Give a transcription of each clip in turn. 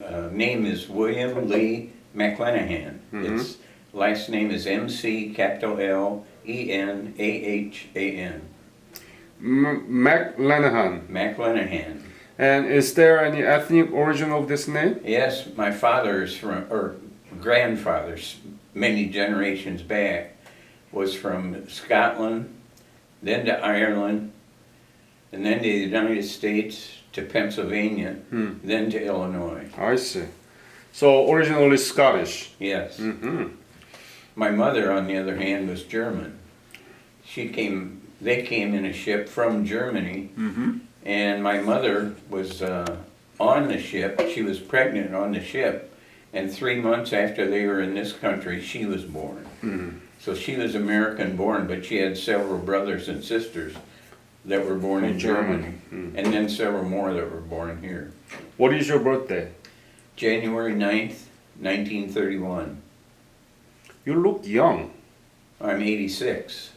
Name is William Lee McLenahan. Its last name is McLenahan. McLenahan. McLenahan. And is there any ethnic origin of this name? Yes, my father's from, or grandfather's, many generations back, was from Scotland, then to Ireland, and then to the United States, to Pennsylvania, then to Illinois. I see. So originally Scottish. Yes. My mother, on the other hand, was German. They came in a ship from Germany, and my mother was on the ship. She was pregnant on the ship, and 3 months after they were in this country, she was born. So she was American born, but she had several brothers and sisters that were born in Germany, and then several more that were born here. What is your birthday? January 9th, 1931. You look young. I'm 86.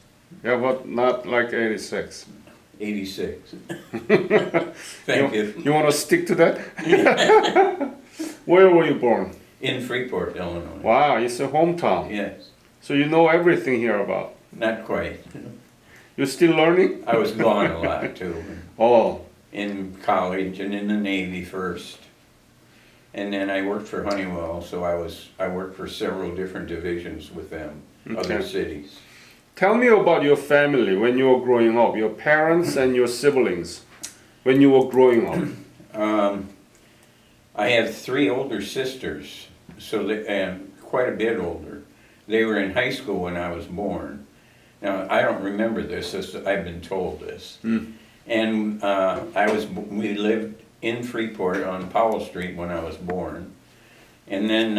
Yeah, but not like 86. 86. Thank you. You want to stick to that? Where were you born? In Freeport, Illinois. Wow, it's a hometown. Yes. So you know everything here about. Not quite. You're still learning? I was gone a lot too. Oh. In college and in the Navy first. And then I worked for Honeywell, so I worked for several different divisions with them, other cities. Tell me about your family when you were growing up, your parents and your siblings when you were growing up. I have 3 older sisters, so quite a bit older. They were in high school when I was born. Now, I don't remember this, I've been told this. And we lived in Freeport on Powell Street when I was born. And then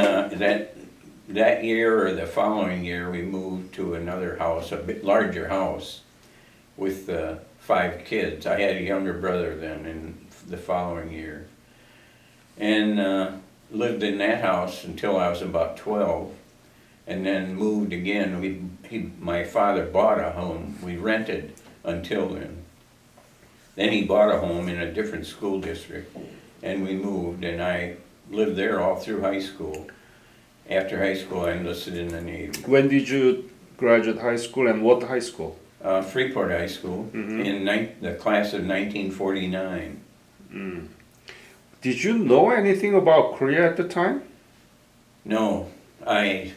that year or the following year, we moved to another house, a bit larger house, with 5 kids. I had a younger brother then in the following year. And lived in that house until I was about 12. And then moved again. My father bought a home. We rented until then. Then he bought a home in a different school district, and we moved, and I lived there all through high school. After high school, I enlisted in the Navy. When did you graduate high school, and what high school? Freeport High School, in the class of 1949. Did you know anything about Korea at the time? No, I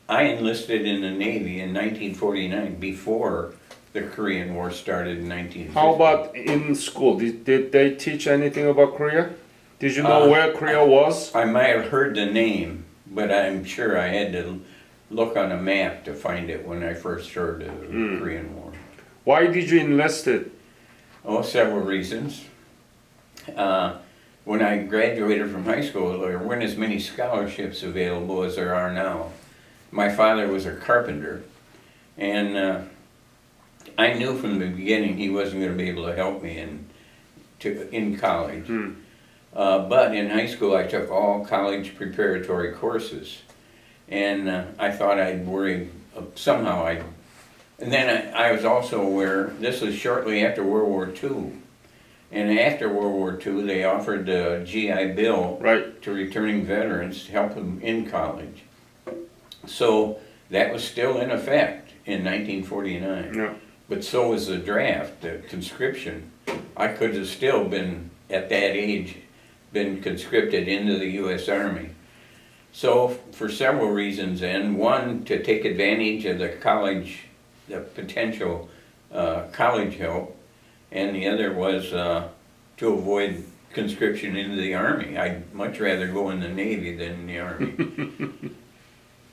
enlisted in the Navy in 1949, before the Korean War started in 1950. How about in school? Did they teach anything about Korea? Did you know where Korea was? I might have heard the name, but I'm sure I had to look on a map to find it when I first heard of the Korean War. Why did you enlist it? Oh, several reasons. When I graduated from high school, there weren't as many scholarships available as there are now. My father was a carpenter, and I knew from the beginning he wasn't going to be able to help me in college. But in high school I took all college preparatory courses, and I thought I'd worry somehow. And then I was also aware, this was shortly after World War II, and after World War II they offered the GI Bill to returning veterans to help them in college. So that was still in effect in 1949. Yeah. But so was the draft, the conscription. I could have still been, at that age, been conscripted into the U.S. Army. So for several reasons then, one, to take advantage of the potential college help, and the other was to avoid conscription into the Army. I'd much rather go in the Navy than in the Army.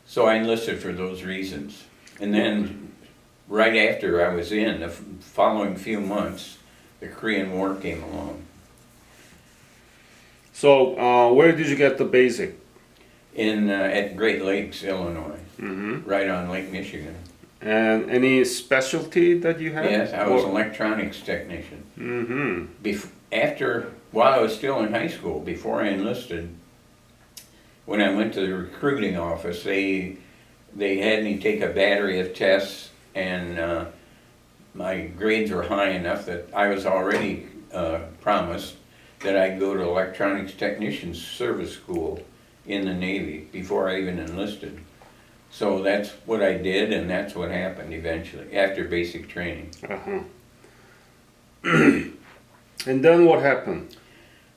So I enlisted for those reasons. And then right after I was in, the following few months, the Korean War came along. So where did you get the basic? At Great Lakes, Illinois, right on Lake Michigan. And any specialty that you had? Yes, I was an electronics technician. While I was still in high school, before I enlisted, when I went to the recruiting office, they had me take a battery of tests, and my grades were high enough that I was already promised that I'd go to electronics technician service school in the Navy before I even enlisted. So that's what I did, and that's what happened eventually, after basic training. Uh-huh. And then what happened?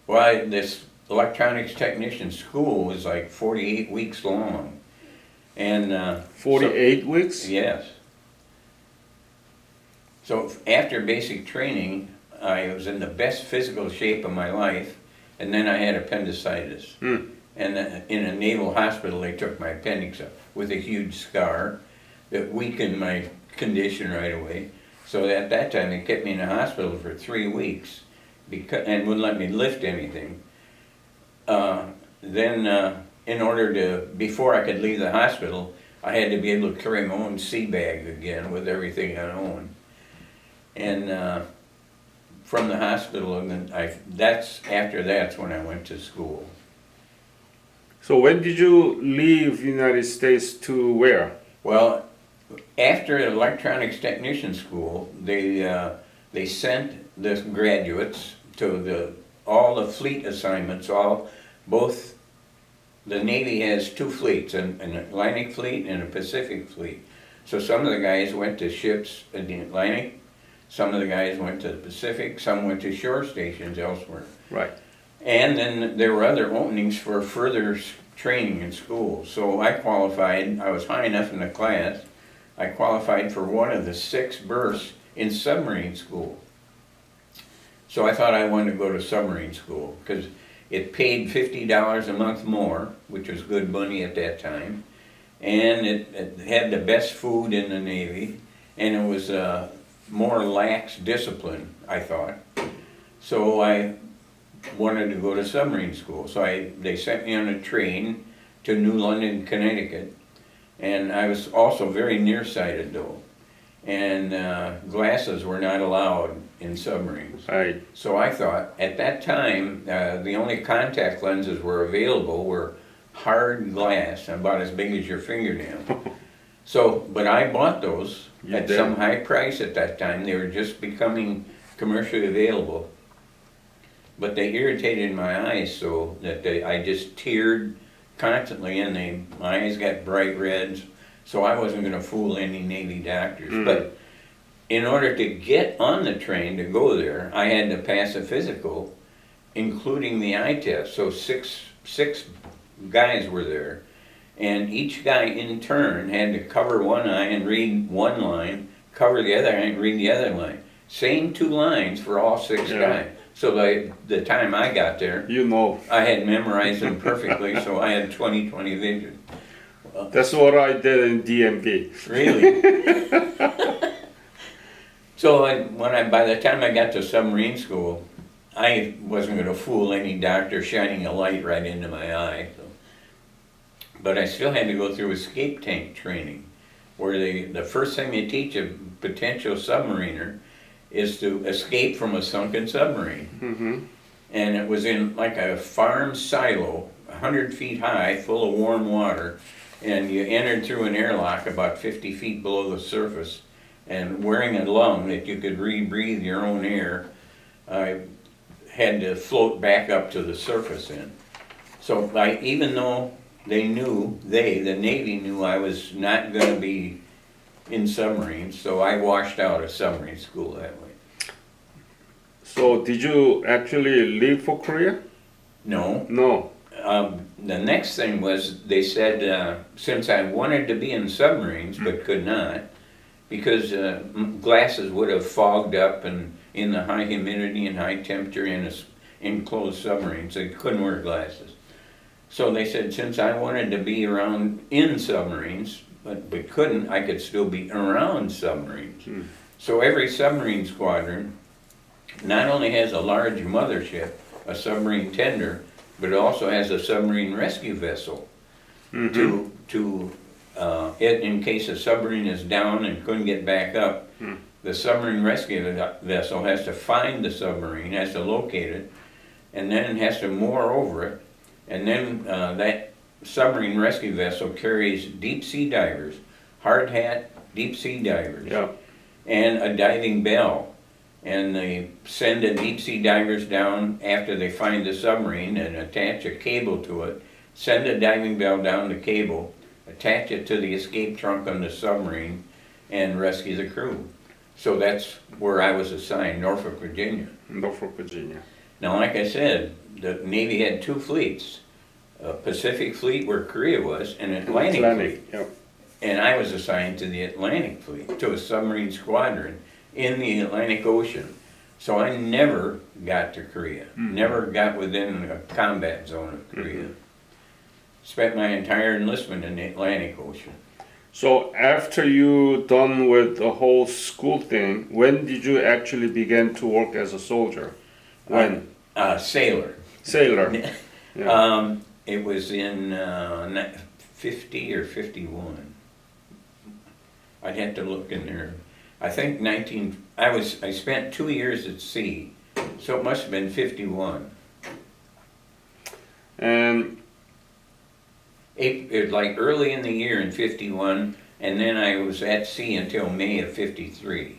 Well, this electronics technician school was like 48 weeks long. And 48 weeks? yes. So after basic training, I was in the best physical shape of my life, and then I had appendicitis. And in a naval hospital, they took my appendix up with a huge scar that weakened my condition right away. So at that time, they kept me in the hospital for 3 weeks and wouldn't let me lift anything. In order to, before I could leave the hospital, I had to be able to carry my own sea bag again with everything I owned. And from the hospital, and then that's when I went to school. So when did you leave United States to where? Well, after electronics technician school, they sent the graduates to all the fleet assignments. Both the Navy has two fleets, an Atlantic fleet and a Pacific fleet. So some of the guys went to ships in the Atlantic, some of the guys went to the Pacific, some went to shore stations elsewhere. Right. And then there were other openings for further training in school. So I qualified, I was high enough in the class, I qualified for one of the 6 berths in submarine school. So I thought I wanted to go to submarine school because it paid $50 a month more, which was good money at that time. And it had the best food in the Navy, and it was more lax discipline, I thought. So I wanted to go to submarine school. So they sent me on a train to New London, Connecticut. And I was also very nearsighted though. And glasses were not allowed in submarines. Right. So I thought, at that time, the only contact lenses were available were hard glass, about as big as your fingernail. But I bought those at some high price at that time. They were just becoming commercially available. But they irritated my eyes so that I just teared constantly, and my eyes got bright reds. So I wasn't going to fool any Navy doctors. But in order to get on the train to go there, I had to pass a physical, including the eye test. So six guys were there, and each guy in turn had to cover one eye and read one line, cover the other eye and read the other line. Same 2 lines for all 6 guys. So by the time I got there, I had memorized them perfectly, so I had 20/20 vision. That's what I did in DMV. Really? So by the time I got to submarine school, I wasn't going to fool any doctor shining a light right into my eye. So. But I still had to go through escape tank training, where the first thing they teach a potential submariner is to escape from a sunken submarine. And it was in like a farm silo, 100 feet high, full of warm water, and you entered through an airlock about 50 feet below the surface, and wearing a lung that you could re-breathe your own air, I had to float back up to the surface in. So even though the Navy knew I was not going to be in submarines, so I washed out of submarine school that way. So did you actually leave for Korea? No. No. The next thing was they said since I wanted to be in submarines but could not, because glasses would have fogged up and in the high humidity and high temperature in enclosed submarines, they couldn't wear glasses. So they said since I wanted to be around in submarines but couldn't, I could still be around submarines. So every submarine squadron not only has a large mothership, a submarine tender, but it also has a submarine rescue vessel in case a submarine is down and couldn't get back up. The submarine rescue vessel has to find the submarine, has to locate it, and then has to moor over it, and then that submarine rescue vessel carries deep sea divers, hard hat deep sea divers, and a diving bell. and they send the deep sea divers down after they find the submarine and attach a cable to it, send a diving bell down the cable, attach it to the escape trunk on the submarine, and rescue the crew. So that's where I was assigned, Norfolk, Virginia. Norfolk, Virginia. Now, like I said, the Navy had two fleets, a Pacific Fleet where Korea was, and an Atlantic Fleet. Yep. And I was assigned to the Atlantic Fleet, to a submarine squadron in the Atlantic Ocean. So I never got to Korea, never got within a combat zone of Korea. Spent my entire enlistment in the Atlantic Ocean. So after you done with the whole school thing, when did you actually begin to work as a soldier? When? Sailor. Sailor. Yeah. It was in 50 or 51. I'd have to look in there. I think I spent 2 years at sea, so it must have been 51. And It was like early in the year in 51, and then I was at sea until May of 53.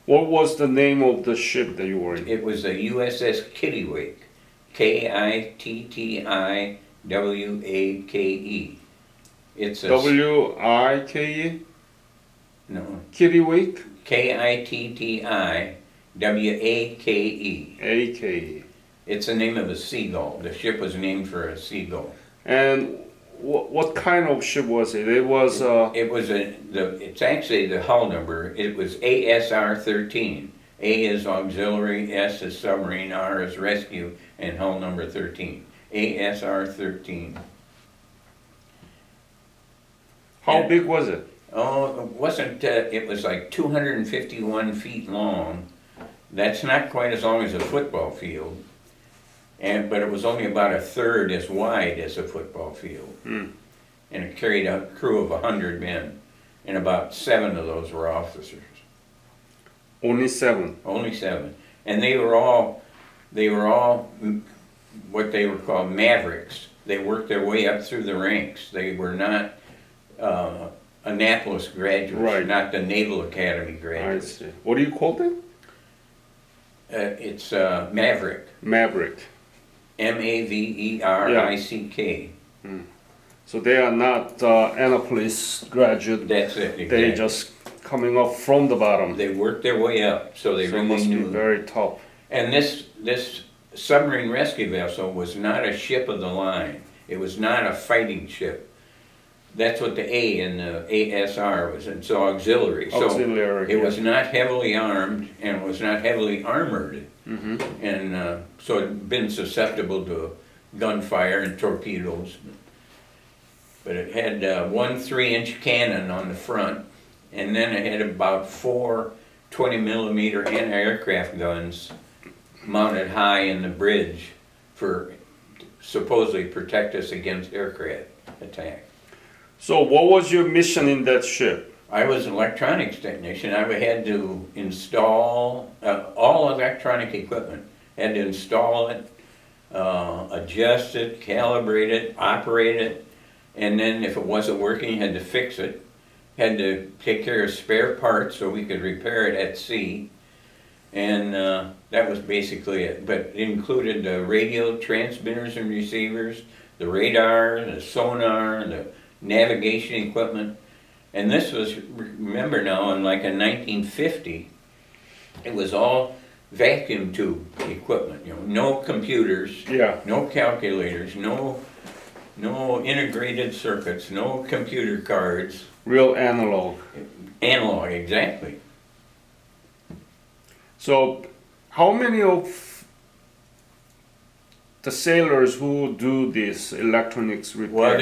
what was the name of the ship that you were in? It was a USS Kittiwake, Kittiwake. It's a W-I-K-E? no Kittiwake? Kittiwake. A-K-E. It's the name of a seagull. The ship was named for a seagull. And what kind of ship was it? It was It was it's actually the hull number. It was ASR 13. A is auxiliary, S is submarine, R is rescue, and hull number 13. ASR 13. how and- big was it? Oh, it wasn't, it was like 251 feet long. That's not quite as long as a football field. But it was only about a third as wide as a football field. And it carried a crew of 100 men, and about 7 of those were officers. Only 7. Only 7. And they were all what they were called mavericks. They worked their way up through the ranks. They were not Annapolis graduates, Right. not the Naval Academy I graduates. see. What do you call them? It's Maverick, Maverick. Maverick. So they are not Annapolis graduate. That's it, exactly. They just coming up from the bottom. They worked their way up, so they So it really must be knew. very tough. And this submarine rescue vessel was not a ship of the line. It was not a fighting ship. That's what the A in the ASR was. It's auxiliary. Auxiliary, So it yeah. was not heavily armed and was not heavily armored. And so it had been susceptible to gunfire and torpedoes. But it had one 3-inch cannon on the front, and then it had about 4 20-millimeter anti-aircraft guns mounted high in the bridge for supposedly protect us against aircraft attack. So what was your mission in that ship? I was an electronics technician. I had to install all electronic equipment. Had to install it, adjust it, calibrate it, operate it, and then if it wasn't working, had to fix it. Had to take care of spare parts so we could repair it at sea. And that was basically it. But it included the radio transmitters and receivers, the radar, the sonar, the navigation equipment. And this was, remember now, in like in 1950, it was all vacuum tube equipment, no computers, Yeah. no calculators, no integrated circuits, no computer cards. Real analog. Analog, exactly. So how many of the sailors who do this electronics repair? Well,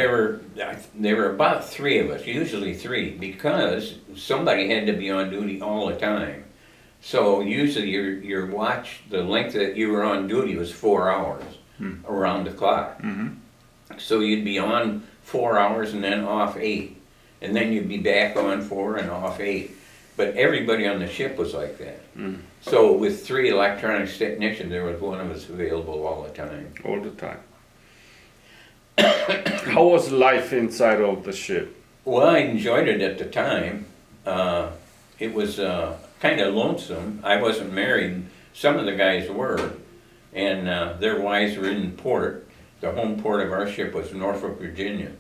there were about 3 of us, usually 3, because somebody had to be on duty all the time. So usually your watch, the length that you were on duty was 4 hours around the clock. So you'd be on 4 hours and then off 8. And then you'd be back on 4 and off 8. But everybody on the ship was like that. So with 3 electronics technicians, there was one of us available all the time. All the time. How was life inside of the ship? Well, I enjoyed it at the time. It was kind of lonesome. I wasn't married. Some of the guys were, and their wives were in port. The home port of our ship was Norfolk, Virginia.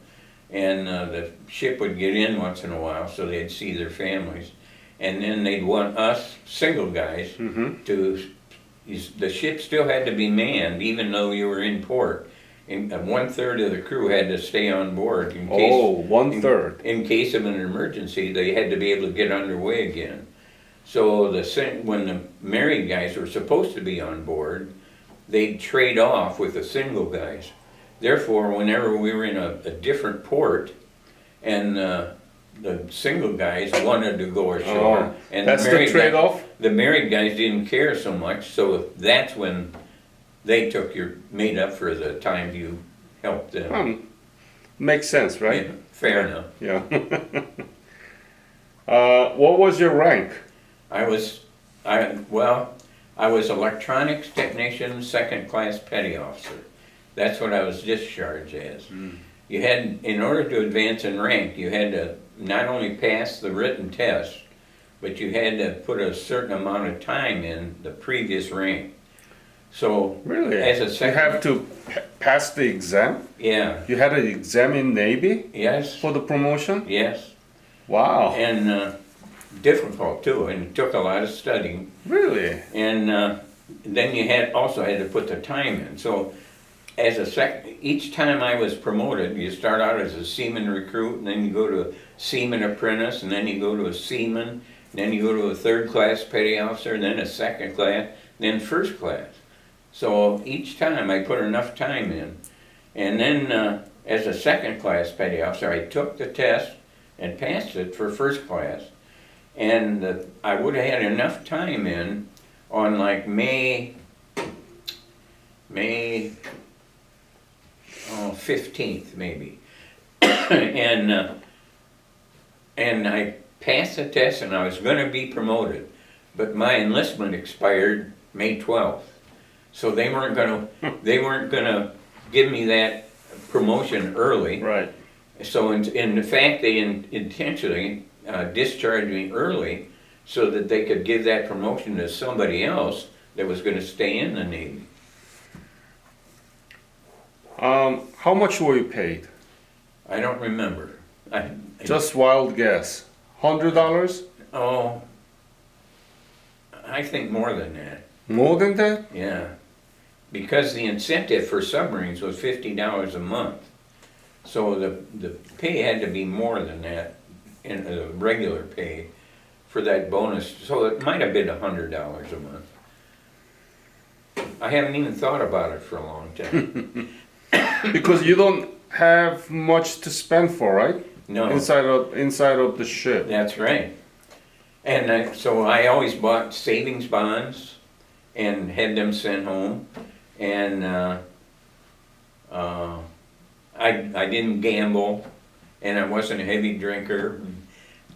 And the ship would get in once in a while, so they'd see their families. And then they'd want us, single guys, to, the ship still had to be manned, even though you were in port. And 1/3 of the crew had to stay on board in case. Oh, 1/3. In case of an emergency, they had to be able to get underway again. So when the married guys were supposed to be on board, they'd trade off with the single guys. Therefore, whenever we were in a different port, and the single guys wanted to go ashore, and that's the trade-off? The married guys didn't care so much, so that's when they made up for the time you helped them. Makes sense, right? Yeah, fair enough. Yeah. What was your rank? I was electronics technician, second class petty officer. That's what I was discharged as. You had, in order to advance in rank, you had to not only pass the written test, but you had to put a certain amount of time in the previous rank. So, Really? as a second, you have to pass the exam? Yeah. You had an exam in Navy Yes. for the promotion? Yes. Wow. And difficult too, and it took a lot of studying. Really? And then you also had to put the time in. So each time I was promoted, you start out as a seaman recruit, and then you go to a seaman apprentice, and then you go to a seaman, and then you go to a third class petty officer, and then a second class, then first class. So each time I put enough time in. And then as a second class petty officer, I took the test and passed it for first class. And I would have had enough time in on like May 15th maybe. and I passed the test and I was going to be promoted, but my enlistment expired May 12th. So they weren't going to give me that promotion early. Right. So in fact, they intentionally discharged me early so that they could give that promotion to somebody else that was going to stay in the Navy. How much were you paid? I don't remember. Just wild guess. $100? Oh, I think more than that. More than that? Yeah, because the incentive for submarines was $50 a month. So the pay had to be more than that in the regular pay for that bonus. So it might have been $100 a month. I haven't even thought about it for a long time. Because you don't have much to spend for, right? No. Inside of the ship. That's right. And so I always bought savings bonds and had them sent home. And I didn't gamble, and I wasn't a heavy drinker.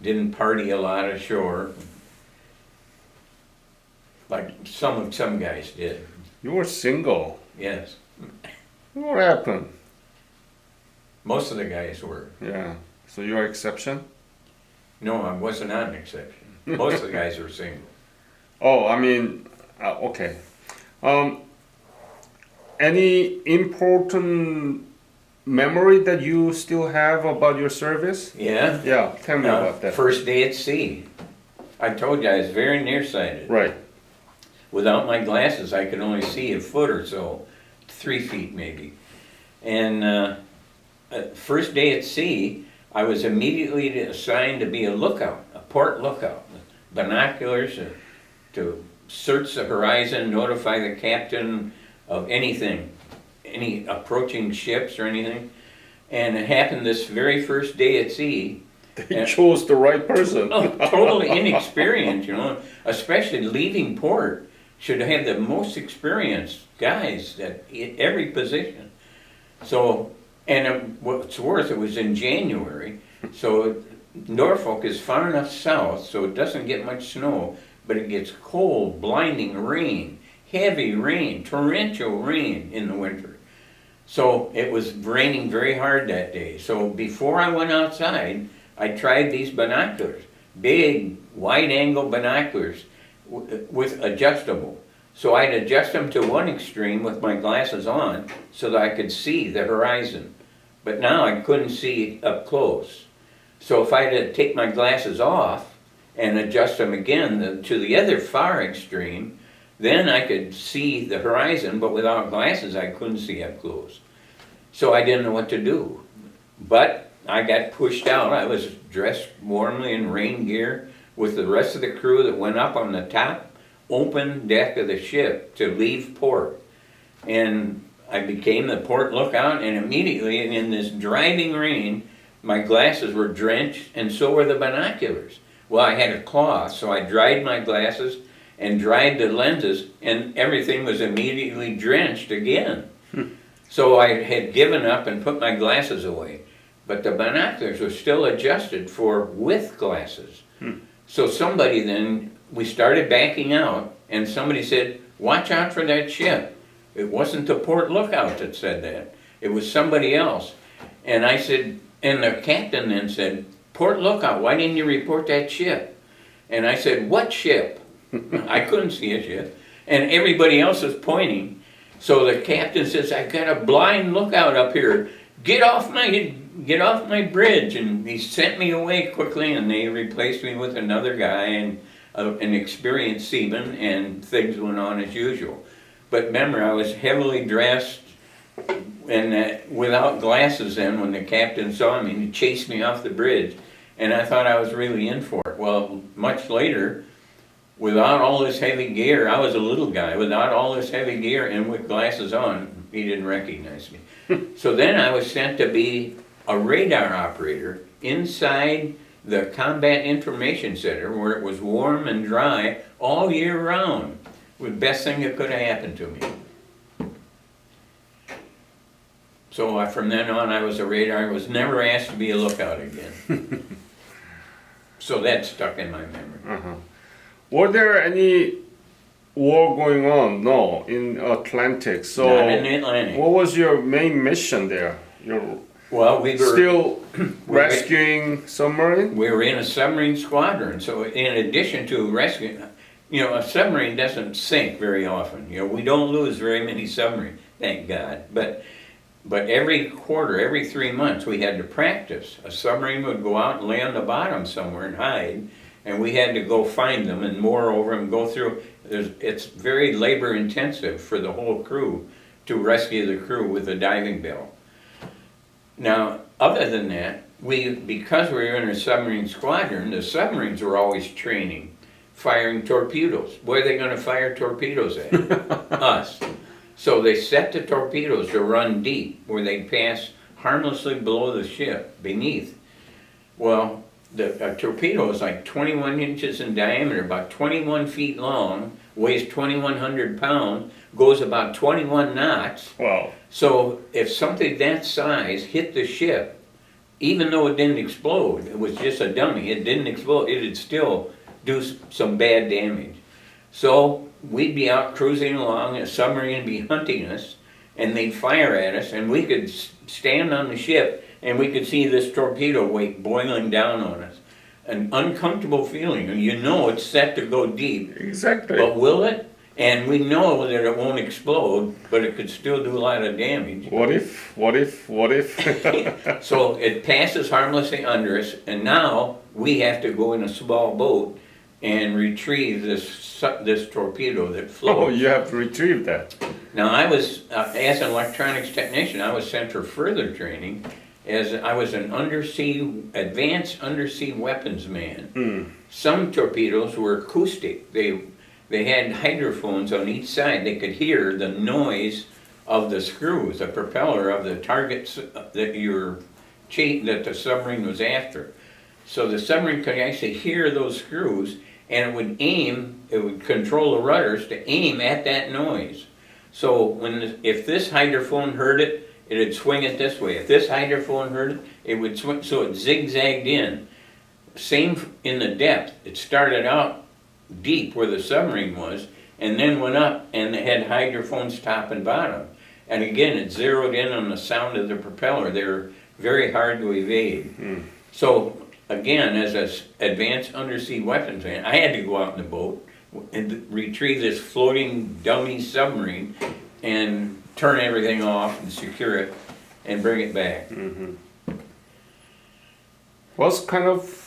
Didn't party a lot ashore, like some guys did. You were single. Yes, What happened? most of the guys were. Yeah. So you're an exception? No, I was not an exception. Most of the guys were single. Oh, I mean, okay. Any important memory that you still have about your service? Yeah. Yeah, tell me about that. First day at sea. I told you I was very nearsighted. Right. Without my glasses, I could only see a foot or so, 3 feet maybe. And first day at sea, I was immediately assigned to be a lookout, a port lookout, binoculars to search the horizon, notify the captain of anything, any approaching ships or anything. And it happened this very first day at sea. They chose the right person. Totally inexperienced, especially leaving port. Should have the most experienced guys at every position. So, and what's worse, it was in January, so Norfolk is far enough south so it doesn't get much snow, but it gets cold, blinding rain, heavy rain, torrential rain in the winter. So it was raining very hard that day. So before I went outside, I tried these binoculars, big wide-angle binoculars with adjustable. So I'd adjust them to one extreme with my glasses on so that I could see the horizon. But now I couldn't see up close. So if I had to take my glasses off and adjust them again to the other far extreme, then I could see the horizon, but without glasses I couldn't see up close. So I didn't know what to do. But I got pushed out. I was dressed warmly in rain gear with the rest of the crew that went up on the top open deck of the ship to leave port. And I became the port lookout, and immediately in this driving rain, my glasses were drenched and so were the binoculars. Well, I had a cloth, so I dried my glasses and dried the lenses, and everything was immediately drenched again. So I had given up and put my glasses away. But the binoculars were still adjusted for with glasses. So somebody then, we started backing out, and somebody said, watch out for that ship. It wasn't the port lookout that said that. It was somebody else. And I said, and the captain then said, port lookout, why didn't you report that ship? And I said, what ship? I couldn't see a ship. And everybody else was pointing. So the captain says, I got a blind lookout up here. Get off my bridge. And he sent me away quickly, and they replaced me with another guy and an experienced seaman, and things went on as usual. But remember, I was heavily dressed and without glasses then when the captain saw me, and he chased me off the bridge, and I thought I was really in for it. Well, much later, without all this heavy gear, I was a little guy, without all this heavy gear and with glasses on, he didn't recognize me. So then I was sent to be a radar operator inside the Combat Information Center, where it was warm and dry all year round. It was the best thing that could have happened to me. So from then on, I was a radar. I was never asked to be a lookout again. So that stuck in my memory. Were there any war going on? No, in Atlantic. So Not in the Atlantic. What was your main mission there? Well, we were still rescuing submarine? We were in a submarine squadron. So in addition to rescuing, a submarine doesn't sink very often. We don't lose very many submarines, thank God. But every quarter, every 3 months, we had to practice. A submarine would go out and lay on the bottom somewhere and hide, and we had to go find them and moor over them, go through. It's very labor intensive for the whole crew to rescue the crew with a diving bell. Now, other than that, because we were in a submarine squadron, the submarines were always training, firing torpedoes. Where are they going to fire torpedoes at? Us. So they set the torpedoes to run deep, where they'd pass harmlessly below the ship, beneath. Well, a torpedo is like 21 inches in diameter, about 21 feet long, weighs 2,100 pounds, goes about 21 knots. Wow. So if something that size hit the ship, even though it didn't explode, it was just a dummy, it didn't explode, it'd still do some bad damage. So we'd be out cruising along, a submarine would be hunting us, and they'd fire at us, and we could stand on the ship, and we could see this torpedo weight boiling down on us. An uncomfortable feeling, and it's set to go deep. Exactly. But will it? And we know that it won't explode, but it could still do a lot of damage. What if? So it passes harmlessly under us, and now we have to go in a small boat and retrieve this torpedo that floats. Oh, you have to retrieve that. Now I was, as an electronics technician, I was sent for further training, as I was an advanced undersea weapons man. Some torpedoes were acoustic. They had hydrophones on each side. They could hear the noise of the screws, the propeller of the targets that the submarine was after. So the submarine could actually hear those screws, and it would control the rudders to aim at that noise. So if this hydrophone heard it, it'd swing it this way. If this hydrophone heard it, it would swing, so it zigzagged in. Same in the depth. It started out deep where the submarine was, and then went up and had hydrophones top and bottom. And again, it zeroed in on the sound of the propeller. They were very hard to evade. So again, as an advanced undersea weapons man, I had to go out in the boat and retrieve this floating dummy submarine and turn everything off and secure it and bring it back. Was kind of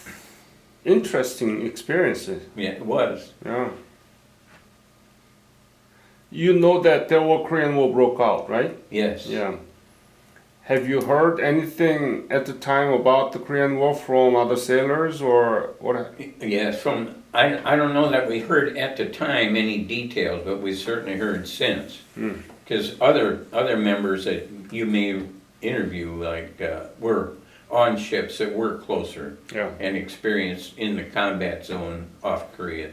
interesting experiences. Yeah, it was. Yeah. You know that the Korean War broke out, right? Yes. Yeah. Have you heard anything at the time about the Korean War from other sailors or what? Yes, I don't know that we heard at the time any details, but we certainly heard since. Because other members that you may interview, like, were on ships that were closer Yeah. and experienced in the combat zone off Korea.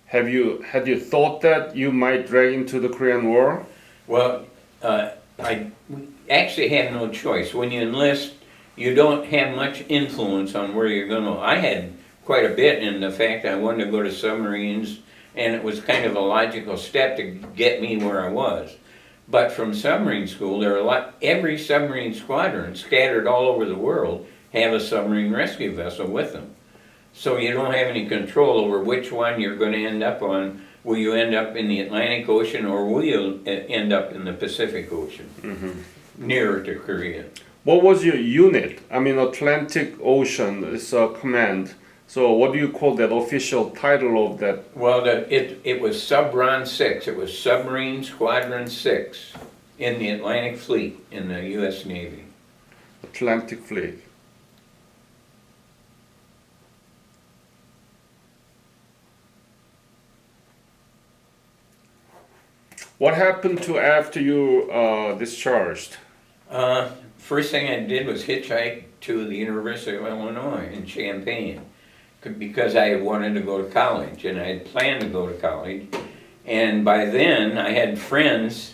Had you thought that you might drag into the Korean War? Well, I actually had no choice. When you enlist, you don't have much influence on where you're going to. I had quite a bit in the fact I wanted to go to submarines, and it was kind of a logical step to get me where I was. But from submarine school, every submarine squadron scattered all over the world have a submarine rescue vessel with them. So you don't have any control over which one you're going to end up on. Will you end up in the Atlantic Ocean or will you end up in the Pacific Ocean, nearer to Korea? What was your unit? I mean, Atlantic Ocean is a command. So what do you call that official title of that? Well, it was Subron 6. It was Submarine Squadron 6 in the Atlantic Fleet in the U.S. Navy. Atlantic Fleet. What happened to after you discharged? First thing I did was hitchhike to the University of Illinois in Champaign because I had wanted to go to college and I had planned to go to college. And by then I had friends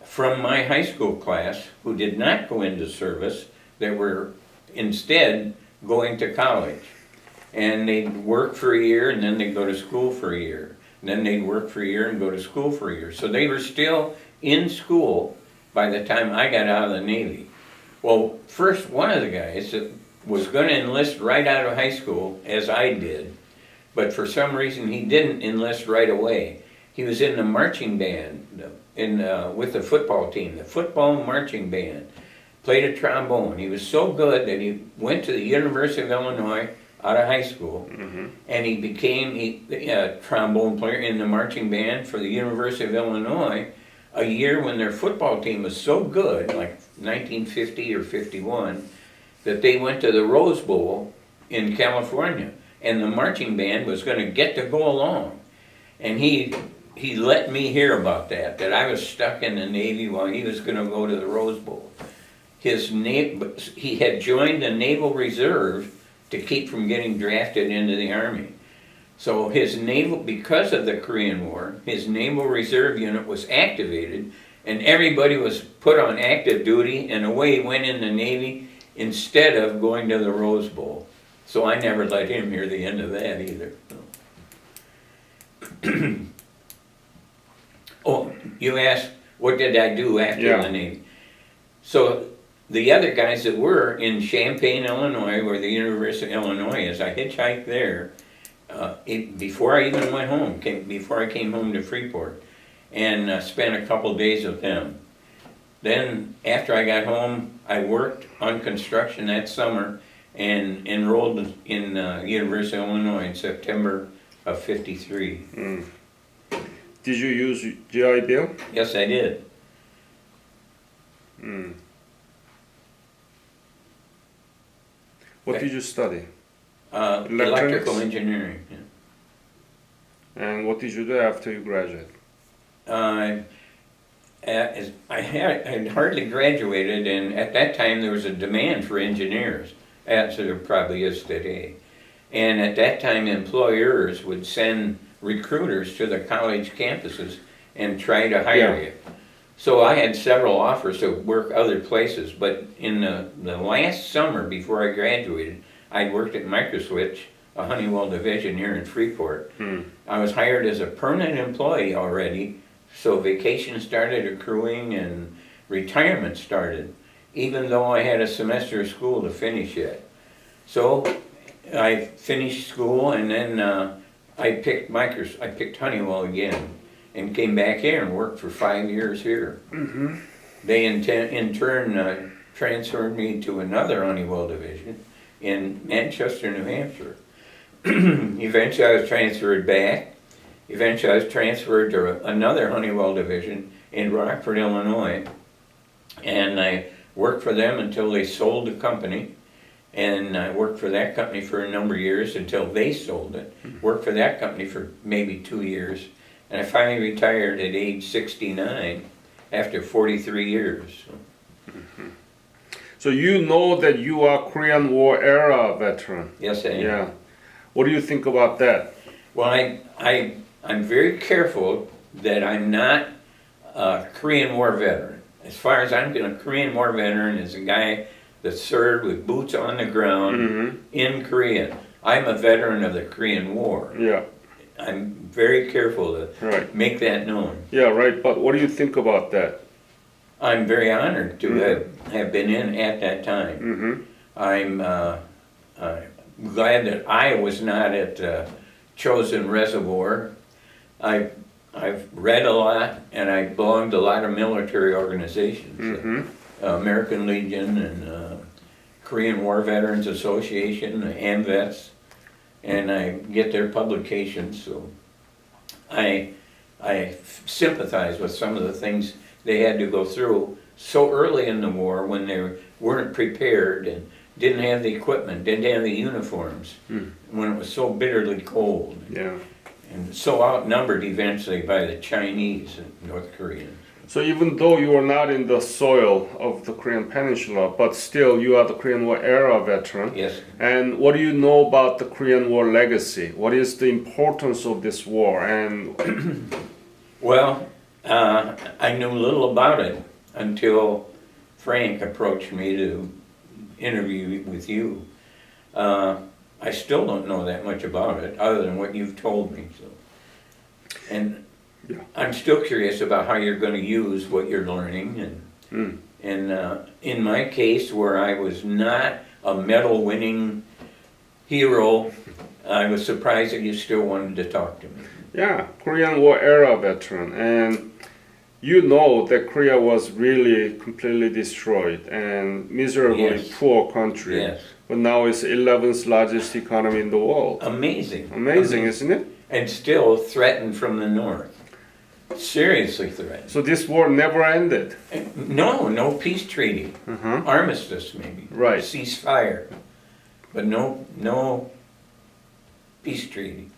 from my high school class who did not go into service that were instead going to college. And they'd work for a year and then they'd go to school for a year. And then they'd work for a year and go to school for a year. So they were still in school by the time I got out of the Navy. Well, first one of the guys that was going to enlist right out of high school, as I did, but for some reason he didn't enlist right away. He was in the marching band with the football team, the football marching band, played a trombone. He was so good that he went to the University of Illinois out of high school, and he became a trombone player in the marching band for the University of Illinois a year when their football team was so good, like 1950 or 51, that they went to the Rose Bowl in California, and the marching band was going to get to go along. And he let me hear about that I was stuck in the Navy while he was going to go to the Rose Bowl. He had joined the Naval Reserve to keep from getting drafted into the Army. So because of the Korean War, his Naval Reserve unit was activated and everybody was put on active duty and away he went in the Navy instead of going to the Rose Bowl. So I never let him hear the end of that either. Oh, you asked, what did I do after the Navy? So the other guys that were in Champaign, Illinois, where the University of Illinois is, I hitchhiked there before I even went home, before I came home to Freeport, and spent a couple days with them. Then, after I got home, I worked on construction that summer and enrolled in University of Illinois in September of '53. Did you use GI Bill? Yes, I did. What did you study? Electrical engineering. Yeah. And what did you do after you graduated? I had hardly graduated, and at that time there was a demand for engineers, as there probably is today. And at that time, employers would send recruiters to the college campuses and try to hire you. So I had several offers to work other places, but in the last summer before I graduated, I worked at Microswitch, a Honeywell division here in Freeport. I was hired as a permanent employee already, so vacation started accruing and retirement started. even though I had a semester of school to finish yet. So I finished school, and then I picked Honeywell again, and came back here and worked for 5 years here. They in turn transferred me to another Honeywell division in Manchester, New Hampshire. Eventually I was transferred back. Eventually I was transferred to another Honeywell division in Rockford, Illinois. And I worked for them until they sold the company. And I worked for that company for a number of years until they sold it. Worked for that company for maybe 2 years. And I finally retired at age 69 after 43 years. So you know that you are Korean War era veteran. Yes, I am. Yeah. What do you think about that? Well, I'm very careful that I'm not a Korean War veteran. As far as I'm a Korean War veteran is a guy that served with boots on the ground in Korea. I'm a veteran of the Korean War. Yeah. I'm very careful to make that known. Yeah, right. But what do you think about that? I'm very honored to have been in at that time. I'm glad that I was not at Chosin Reservoir. I've read a lot, and I belonged to a lot of military organizations. American Legion and Korean War Veterans Association, AMVETS, and I get their publications, so I sympathize with some of the things they had to go through so early in the war when they weren't prepared and didn't have the equipment, didn't have the uniforms, when it was so bitterly cold. Yeah. And so outnumbered eventually by the Chinese and North Koreans. So even though you are not in the soil of the Korean Peninsula, but still you are the Korean War era veteran. Yes. And what do you know about the Korean War legacy? What is the importance of this war? And Well, I knew little about it until Frank approached me to interview with you. I still don't know that much about it, other than what you've told me. So, and I'm still curious about how you're going to use what you're learning. And in my case, where I was not a medal-winning hero, I was surprised that you still wanted to talk to me. yeah, Korean War era veteran. And you know that Korea was really completely destroyed and miserably poor country. Yes. But now it's 11th largest economy in the world. Amazing. Amazing, isn't it? And still threatened from the north. Seriously threatened. So this war never ended. No peace treaty. Armistice maybe. Right. Ceasefire. But no peace treaty.